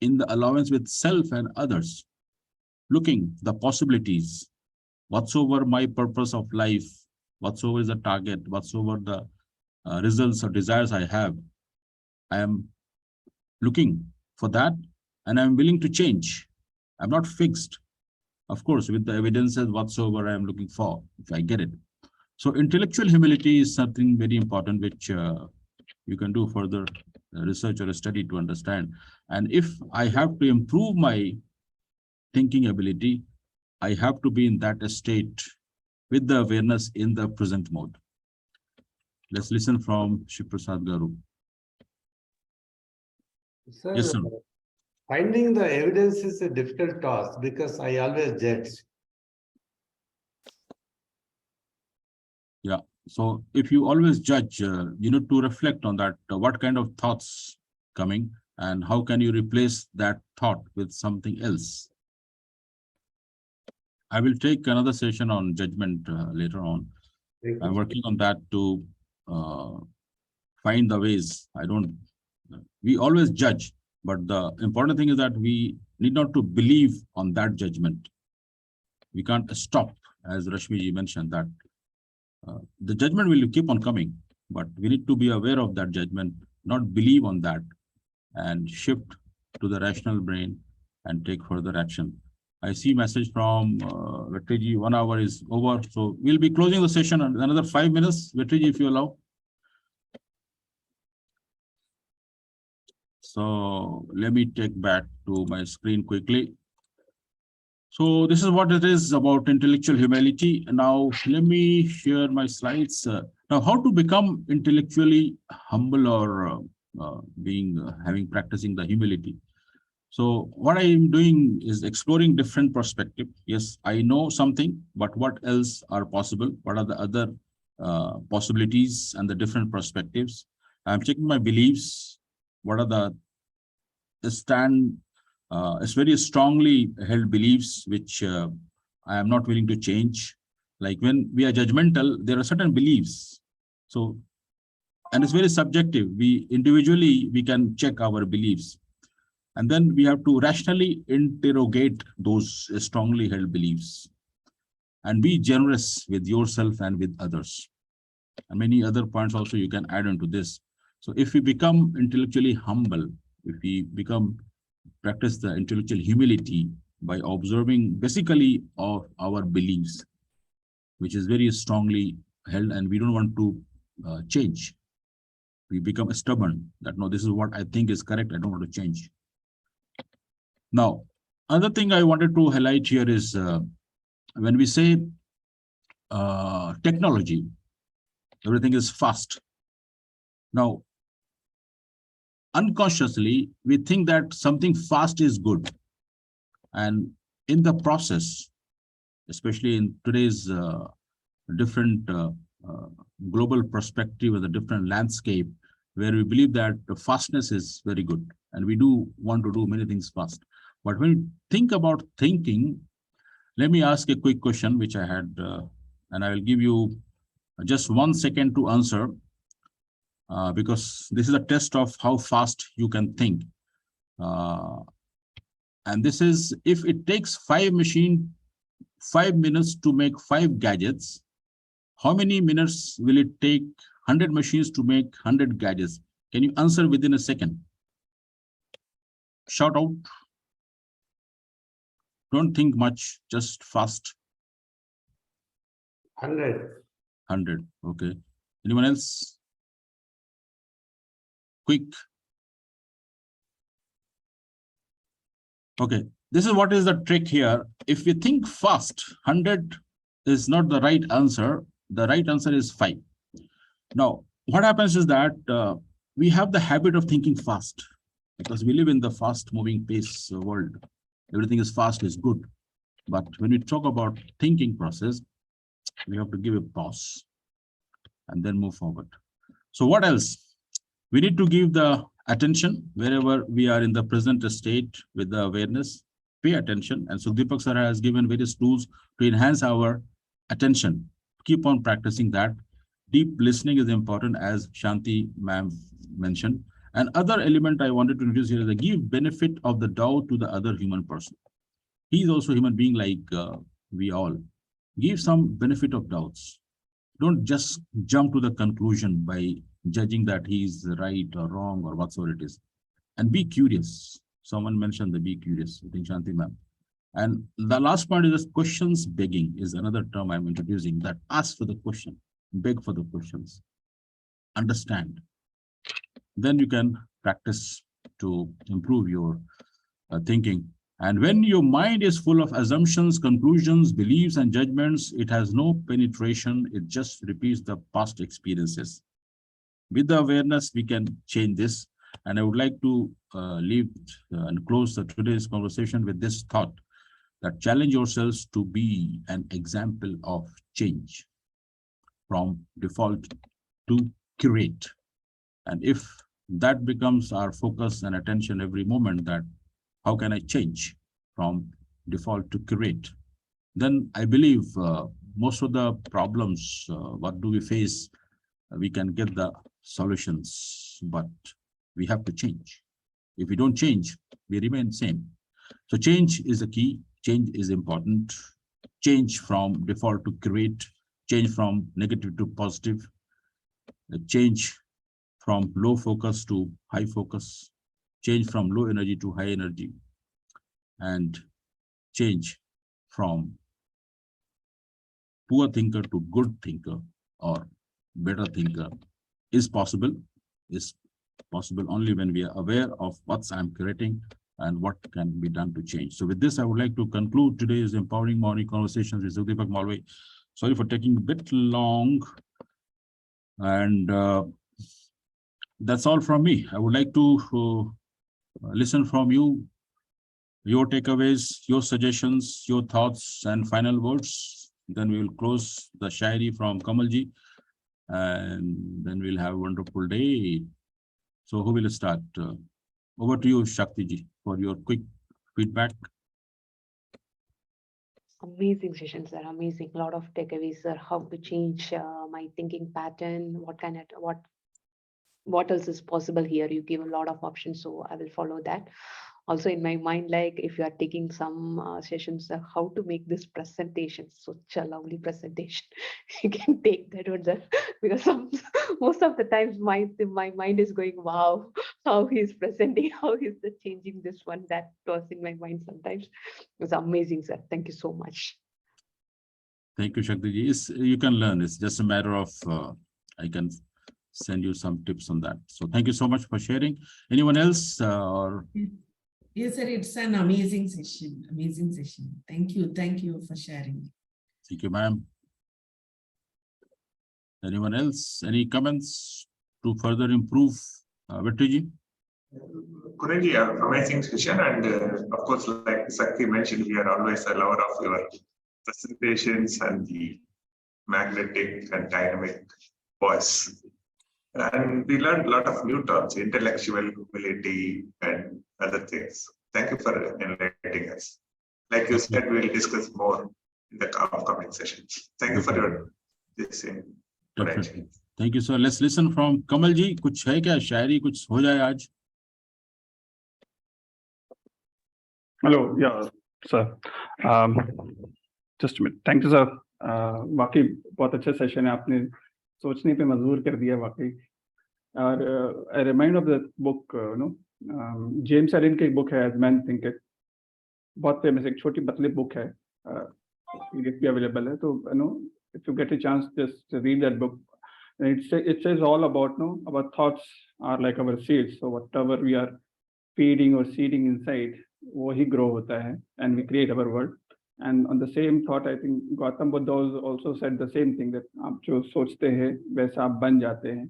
in the allowance with self and others, looking the possibilities, whatsoever my purpose of life, whatsoever is the target, whatsoever the results or desires I have, I am looking for that, and I'm willing to change. I'm not fixed, of course, with the evidences whatsoever I am looking for, if I get it. So intellectual humility is something very important, which you can do further research or study to understand. And if I have to improve my thinking ability, I have to be in that state with the awareness in the present mode. Let's listen from Shiv Prasad Garu. Sir, Yes, sir. finding the evidence is a difficult task because I always judge. Yeah. So if you always judge, you need to reflect on that. What kind of thoughts coming, and how can you replace that thought with something else? I will take another session on judgment later on. I'm working on that to find the ways. We always judge, but the important thing is that we need not to believe on that judgment. We can't stop, as Rashmi ji mentioned, that the judgment will keep on coming, but we need to be aware of that judgment, not believe on that, and shift to the rational brain and take further action. I see message from Vetriji, 1 hour is over. So we'll be closing the session in another 5 minutes. Vetriji, if you allow. So let me take back to my screen quickly. So this is what it is about intellectual humility. Now, let me share my slides. Now, how to become intellectually humble or practicing the humility. So what I am doing is exploring different perspective. Yes, I know something, but what else are possible? What are the other possibilities and the different perspectives? I'm checking my beliefs. What are the it's very strongly held beliefs, which I am not willing to change. Like when we are judgmental, there are certain beliefs. So, and it's very subjective. We individually, we can check our beliefs. And then we have to rationally interrogate those strongly held beliefs and be generous with yourself and with others. And many other points also you can add on to this. So if we become intellectually humble, if we become practice the intellectual humility by observing basically of our beliefs, which is very strongly held, and we don't want to change. We become stubborn that no, this is what I think is correct. I don't want to change. Now, other thing I wanted to highlight here is when we say technology, everything is fast. Now, unconsciously, we think that something fast is good. And in the process, especially in today's different global perspective of the different landscape, where we believe that the fastness is very good. And we do want to do many things fast. But when you think about thinking, let me ask a quick question, which I had, and I will give you just 1 second to answer, because this is a test of how fast you can think. And this is, if it takes 5 minutes to make 5 gadgets, how many minutes will it take 100 machines to make 100 gadgets? Can you answer within a second? Shout out. Don't think much, just fast. 100. 100, okay. Anyone else? Quick. Okay, this is what is the trick here. If we think fast, 100 is not the right answer. The right answer is 5. Now, what happens is that we have the habit of thinking fast because we live in the fast moving pace world. Everything is fast, is good. But when we talk about thinking process, we have to give a pause and then move forward. So what else? We need to give the attention wherever we are in the present state with the awareness, pay attention. And so Deepak sir has given various tools to enhance our attention. Keep on practicing that. Deep listening is important, as Shanti ma'am mentioned. And other element I wanted to introduce here is the give benefit of the doubt to the other human person. He is also a human being like we all. Give some benefit of doubts. Don't just jump to the conclusion by judging that he's right or wrong or whatsoever it is. And be curious. Someone mentioned the be curious, I think Shanti ma'am. And the last point is this questions begging is another term I'm introducing, that ask for the question, beg for the questions, understand. Then you can practice to improve your thinking. And when your mind is full of assumptions, conclusions, beliefs, and judgments, it has no penetration. It just repeats the past experiences. With the awareness, we can change this. And I would like to leave and close today's conversation with this thought, that challenge yourselves to be an example of change from default to curate. And if that becomes our focus and attention every moment, that how can I change from default to curate? Then I believe most of the problems, what do we face, we can get the solutions, but we have to change. If we don't change, we remain same. So change is the key. Change is important. Change from default to curate, change from negative to positive, change from low focus to high focus, change from low energy to high energy, and change from poor thinker to good thinker or better thinker is possible only when we are aware of what I'm creating and what can be done to change. So with this, I would like to conclude today's Empowering Morning Conversations with Deepak Malviya. Sorry for taking a bit long. And that's all from me. I would like to listen from you, your takeaways, your suggestions, your thoughts and final words. Then we will close the Shairi from Kamalji, and then we'll have a wonderful day. So who will start? Over to you, Shakti ji, for your quick feedback. Amazing sessions, sir. Amazing. A lot of takeaways, sir. How to change my thinking pattern? What else is possible here? You give a lot of options, so I will follow that. Also in my mind, like if you are taking some sessions, how to make this presentation such a lovely presentation, you can take that one, sir. Because most of the times my mind is going, wow, how he's presenting, how is the changing this one, that was in my mind sometimes. It's amazing, sir. Thank you so much. Thank you, Shakti ji. You can learn. It's just a matter of, I can send you some tips on that. So thank you so much for sharing. Anyone else? Or Yes, sir, it's an amazing session. Amazing session. Thank you. Thank you for sharing. thank you, ma'am. Anyone else? Any comments to further improve? Vetri ji? Kurenji, amazing session, and of course, like Sakti mentioned, we are always a lover of your presentations and the magnetic and dynamic voice. And we learned a lot of new terms, intellectual humility and other things. Thank you for enlightening us. Like you said, we'll discuss more in the upcoming sessions. Thank you for your this in. Definitely. Thank you, sir. Let's listen from Kamal ji. कुछ है क्या शायरी कुछ हो जाए आज? Hello, yeah, sir. Just a minute. Thank you, sir. वाकई बहुत अच्छा सेशन है, आपने सोचने पे मजबूर कर दिया वाकई. और I remind of the book, James Allen की एक बुक है, As Men Think It. बहुत फेमस, एक छोटी पतली बुक है, PDF भी अवेलेबल है. तो if you get a chance, just read that book. And it says all about our thoughts are like our seeds. So whatever we are feeding or seeding inside, वो ही grow होता है, and we create our world. And on the same thought, I think Gautam Buddha also said the same thing, that आप जो सोचते हैं वैसा आप बन जाते हैं.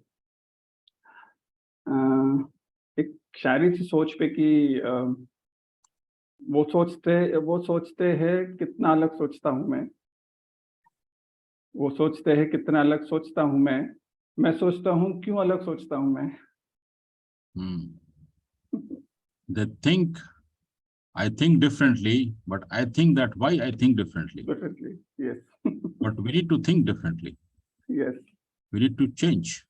एक शायरी सी सोच पे कि वो सोचते हैं कितना अलग सोचता हूँ मैं. वो सोचते हैं कितना अलग सोचता हूँ मैं सोचता हूँ क्यों अलग सोचता हूँ मैं. They think, I think differently, but I think that why I think differently. Differently, yes. But we need to think differently. Yes. We need to change.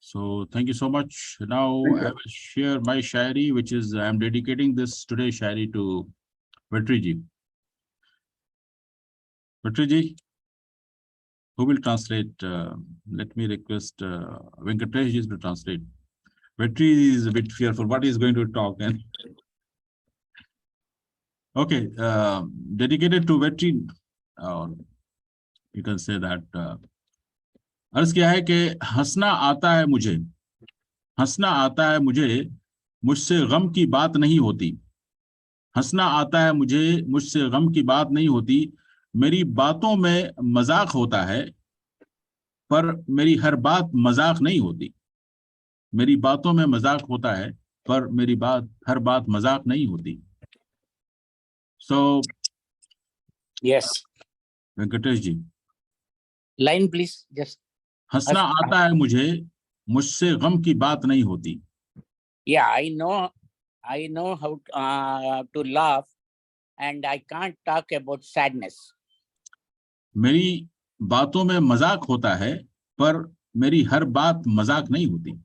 So thank you so much. Now I will share my shairi, which is, I am dedicating this today's shairi to Vetri ji. Vetri ji, who will translate? Let me request Venkatesh ji to translate. Vetri is a bit fearful what he's going to talk. And okay, dedicated to Vetri. You can say that. अर्ज किया है कि हंसना आता है मुझे, हंसना आता है मुझे, मुझसे गम की बात नहीं होती. हंसना आता है मुझे, मुझसे गम की बात नहीं होती. मेरी बातों में मजाक होता है, पर मेरी हर बात मजाक नहीं होती. मेरी बातों में मजाक होता है, पर मेरी हर बात मजाक नहीं होती. So, yes, Venkatesh ji, line please, just. हंसना आता है मुझे, मुझसे गम की बात नहीं होती. Yeah, I know how to laugh, and I can't talk about sadness. मेरी बातों में मजाक होता है, पर मेरी हर बात मजाक नहीं होती.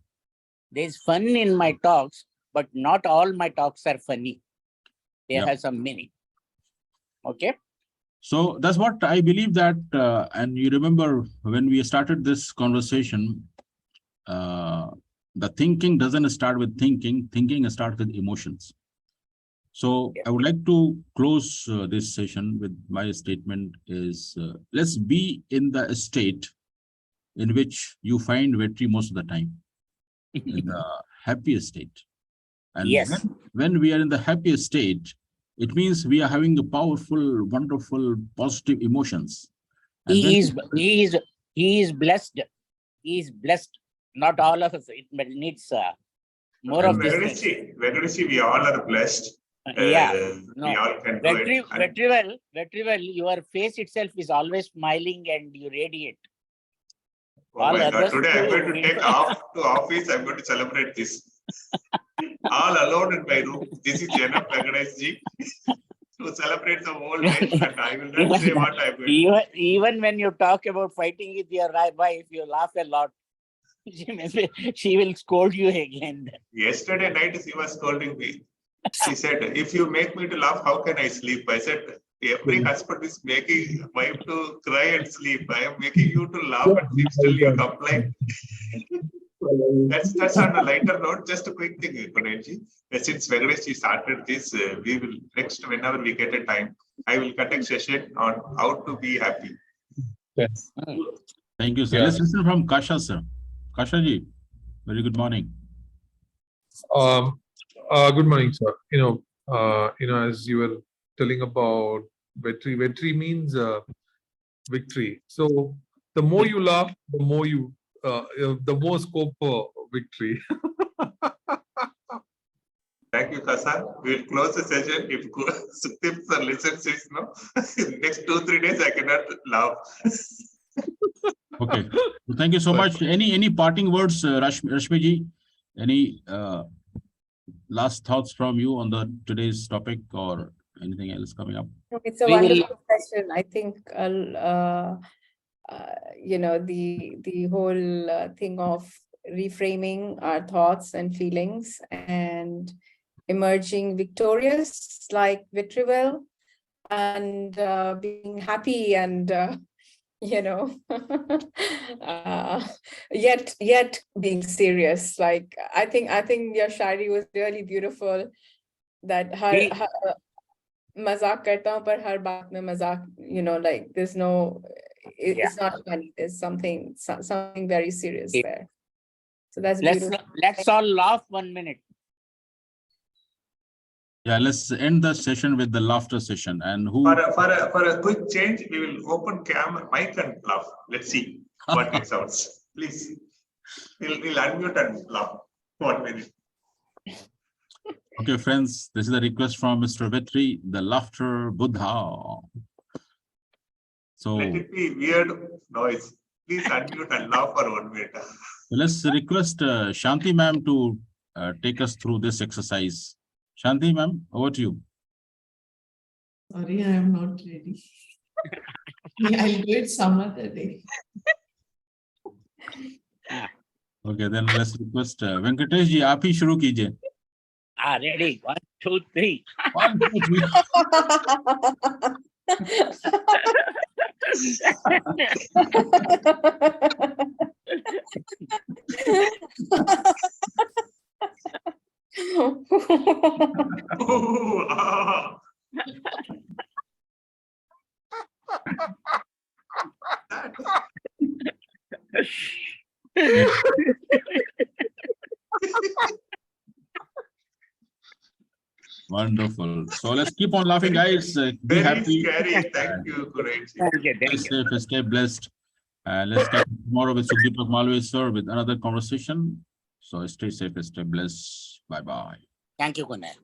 There is fun in my talks, but not all my talks are funny. They have some meaning. Okay. So that's what I believe that, and you remember when we started this conversation, the thinking doesn't start with thinking starts with emotions. So I would like to close this session with my statement is, let's be in the state in which you find Vetri most of the time, in the happiest state. And yes, when we are in the happiest state, it means we are having the powerful, wonderful, positive emotions. And he is blessed. He is blessed. Not all of us. It needs more of this. Venkatesh, we all are blessed. Yeah, no. We all can do it. Very well. Your face itself is always smiling and you radiate. Oh my God, today I'm going to take off to office. I'm going to celebrate this. All alone in my room. This is enough, Venkatesh ji, to celebrate the whole day. And I will not say what I'm going to do. Even when you talk about fighting with your wife, you laugh a lot. She will scold you again. Yesterday night, she was scolding me. She said, if you make me to laugh, how can I sleep? I said, every husband is making wife to cry and sleep. I am making you to laugh and sleep, still you complain. That's on a lighter note. Just a quick thing, Kunalji. Since Venkatesh started this, we will next, whenever we get a time, I will conduct session on how to be happy. Yes. Thank you, sir. Yeah. Let's listen from Kasha, sir. Kasha ji, very good morning. Good morning, sir. As you were telling about victory means victory. So the more you laugh, the more the more scope for victory. Thank you, Kasha. We will close the session. If Sukhdeep sir listens, no, next 2-3 days I cannot laugh. Okay. Well, thank you so much. Any parting words, Rashmi ji? Any last thoughts from you on today's topic or anything else coming up? It's a We will- wonderful session. I think, the whole thing of reframing our thoughts and feelings and emerging victorious like Vitrivel and being happy and, yet being serious. Like, I think your Shari was really beautiful, that We- mazak karta hu, par har baat mein mazak, like there's no, it's not funny. There's something very serious Yeah. there. So that's beautiful. Let's all laugh 1 minute. Yeah, let's end the session with the laughter session. And who? For a quick change, we will open camera, mic and laugh. Let's see what it sounds. Please, we'll unmute and laugh. 1 minute. Okay, friends, this is a request from Mr. Vetri, the laughter Buddha. So Let it be weird noise. Please unmute and laugh for 1 minute. let's request Shanti ma'am to take us through this exercise. Shanti ma'am, over to you. Sorry, I am not ready. I'll do it some other day. Okay, then let's request Venkatesh ji, आप ही शुरू कीजिए. Ready? 1, 2, 3. 1, 2, 3. Ooh, ah. Wonderful. So let's keep on laughing, guys. Be Very happy. scary. Thank you, Kuresh. Stay safe, stay blessed. Let's catch you tomorrow with Sukhdeepak Malviya, sir, with another conversation. So stay safe, stay blessed. Bye-bye. Thank you, Kunal.